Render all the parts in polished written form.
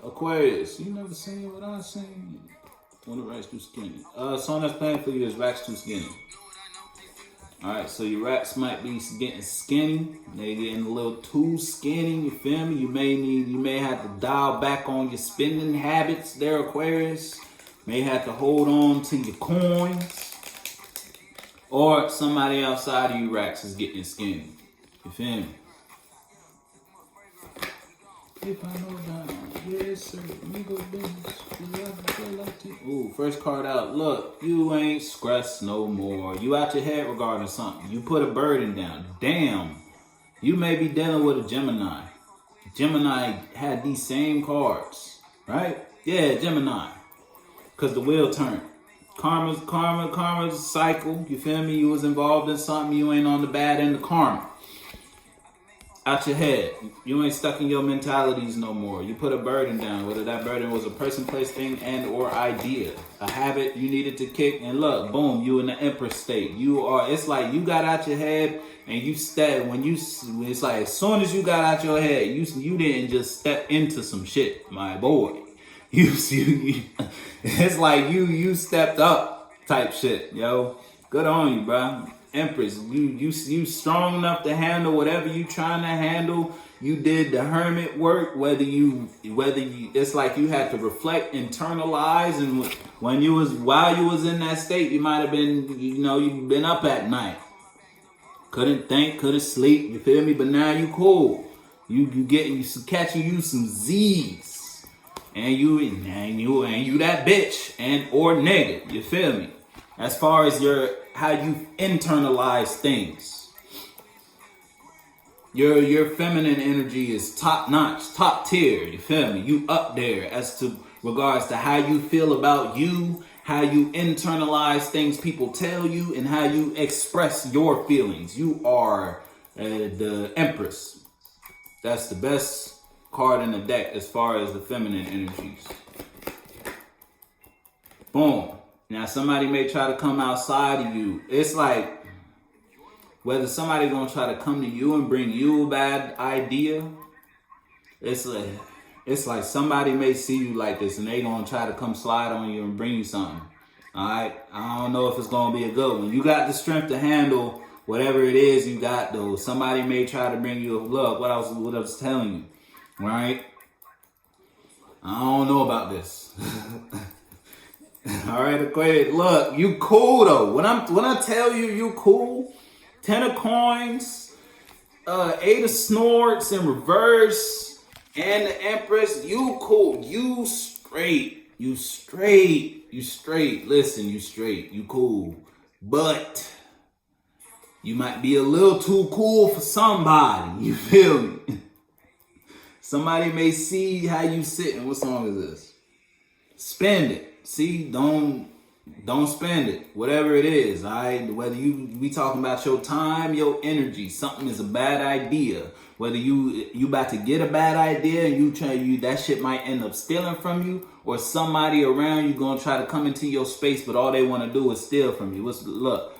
Aquarius, you never seen what I seen. When the rat's too skinny. Song that's playing for you is rats too skinny. Alright, so your rats might be getting skinny. They getting a little too skinny, you feel me? You may have to dial back on your spending habits there, Aquarius. May have to hold on to your coins. Or somebody outside of you rats is getting skinny. You feel me? If I know that, yes sir, we go business. Ooh, first card out. Look, you ain't stressed no more. You out your head regarding something. You put a burden down. Damn, you may be dealing with a Gemini. Gemini had these same cards, right? Yeah, Gemini. Cause the wheel turned. Karma's a cycle. You feel me? You was involved in something. You ain't on the bad end of karma. Out your head. You ain't stuck in your mentalities no more. You put a burden down, whether that burden was a person, place, thing, and or idea. A habit you needed to kick, and look, boom, you in the Empress state. It's like you got out your head and you step, it's like as soon as you got out your head, you didn't just step into some shit, my boy. It's like you stepped up type shit, yo. Good on you, bro. Empress, you strong enough to handle whatever you trying to handle. You did the hermit work, whether you it's like you had to reflect, internalize, and while you was in that state, you might have been, you've been up at night. Couldn't think, couldn't sleep, you feel me? But now you cool. You catching you some Z's. And you that bitch and or nigga, you feel me? As far as how you internalize things. Your feminine energy is top notch, top tier, you feel me? You up there as to regards to how you feel about you, how you internalize things people tell you, and how you express your feelings. You are the Empress. That's the best card in the deck as far as the feminine energies. Boom. Now somebody may try to come outside of you. It's like whether somebody gonna try to come to you and bring you a bad idea. It's like somebody may see you like this and they gonna try to come slide on you and bring you something. Alright? I don't know if it's gonna be a good one. You got the strength to handle whatever it is you got though. Somebody may try to bring you a look, what I was telling you. Right? I don't know about this. All right, Aquarius. Look, you cool though. When I tell you cool, 10 of coins, 8 of swords in reverse, and the Empress. You cool. You straight. You straight. You straight. Listen, you straight. You cool. But you might be a little too cool for somebody. You feel me? Somebody may see how you sitting. What song is this? Spend it. See, don't spend it. Whatever it is, all right? Whether we talking about your time, your energy, something is a bad idea. Whether you about to get a bad idea and that shit might end up stealing from you, or somebody around you gonna try to come into your space, but all they want to do is steal from you. Look.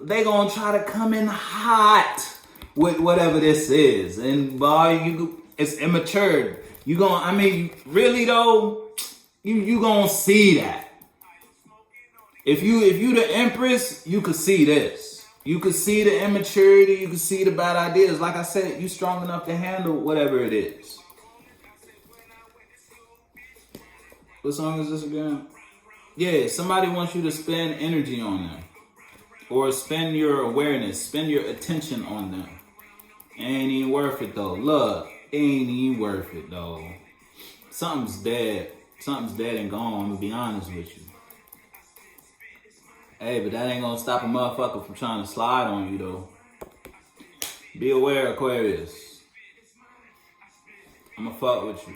They gonna try to come in hot with whatever this is, and boy, it's immature. Really though, you gonna see that. If you the Empress, you could see this. You could see the immaturity. You could see the bad ideas. Like I said, you strong enough to handle whatever it is. What song is this again? Yeah, somebody wants you to spend energy on them, or spend your awareness, spend your attention on them. Ain't even worth it though. Look. Ain't even worth it though. Something's dead. Something's dead and gone. I'm gonna be honest with you. Hey, but that ain't gonna stop a motherfucker from trying to slide on you though. Be aware, Aquarius. I'ma fuck with you.